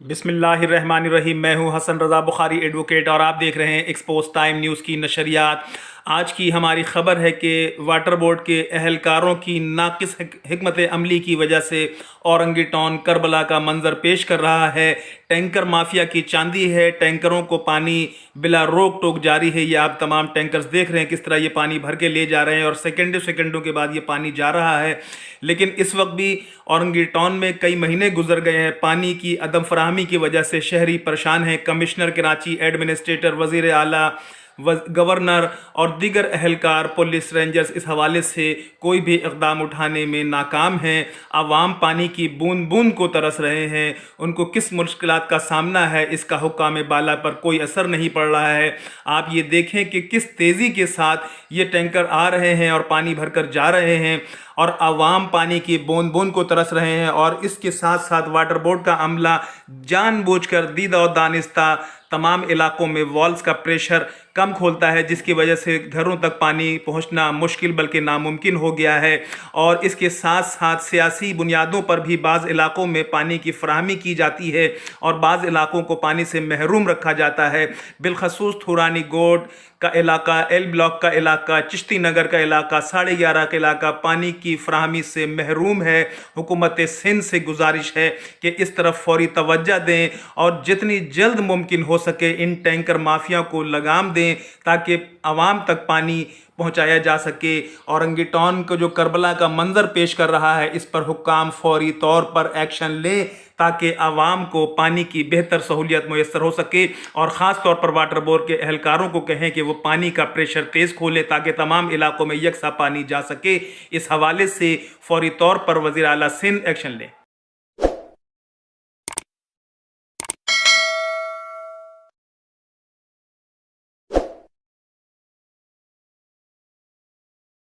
बिस्मिल्लाहिर्रहमानिर्रहीम। मैं हूं हसन रज़ा बुखारी एडवोकेट और आप देख रहे हैं एक्सपोज टाइम न्यूज़ की नशरियात। आज की हमारी ख़बर है कि वाटर बोर्ड के एहलकारों की नाक़िस हिकमत अमली की वजह से औरंगी टाउन करबला का मंजर पेश कर रहा है। टैंकर माफिया की चांदी है। टैंकरों को पानी बिला रोक टोक जारी है। ये आप तमाम टैंकर्स देख रहे हैं किस तरह ये पानी भर के ले जा रहे हैं और सेकंडों के बाद ये पानी जा रहा है। लेकिन इस वक्त भी औरंगी टाउन में कई महीने गुजर गए हैं। पानी की अदम फराहमी की वजह से शहरी परेशान हैं। कमिश्नर कराची, एडमिनिस्ट्रेटर, वज़ीर आला, गवर्नर और दीगर अहलकार, पुलिस, रेंजर्स इस हवाले से कोई भी इक़दाम उठाने में नाकाम हैं। आवाम पानी की बूंद बूंद को तरस रहे हैं। उनको किस मुश्किलात का सामना है इसका हुक्काम बाला पर कोई असर नहीं पड़ रहा है। आप ये देखें कि किस तेज़ी के साथ ये टैंकर आ रहे हैं और पानी भरकर जा रहे हैं और आवाम पानी की बूंद बूंद को तरस रहे हैं। और इसके साथ साथ वाटर बोर्ड का अमला जानबूझकर दीदा और दानिस्ता तमाम इलाकों में वॉल्स का प्रेशर कम खोलता है, जिसकी वजह से घरों तक पानी पहुंचना मुश्किल बल्कि नामुमकिन हो गया है। और इसके साथ साथ सियासी बुनियादों पर भी बाज़ इलाकों में पानी की फराहमी की जाती है और बाज़ इलाकों को पानी से महरूम रखा जाता है। बिलखसूस थुरानी गोड का इलाका, एल ब्लॉक का इलाका, चिश्ती नगर का इलाका, 11:30 का इलाका पानी की फराहमी से महरूम है। हुकूमत सिंध से गुजारिश है कि इस तरफ फौरी तवज्जो दें और जितनी जल्द मुमकिन हो सके इन टैंकर माफिया को लगाम दें ताकि आवाम तक पानी पहुंचाया जा सके। औरंगी टाउन को जो करबला का मंजर पेश कर रहा है इस पर हुक्काम फौरी तौर पर एक्शन लें ताकि आवाम को पानी की बेहतर सहूलियत मुयसर हो सके। और ख़ास तौर पर वाटर बोर्ड के एहलकारों को कहें कि वो पानी का प्रेशर तेज़ खोले ताकि तमाम इलाकों में यकसा पानी जा सके। इस हवाले से फौरी तौर पर वज़ीर आला सिंध एक्शन लें।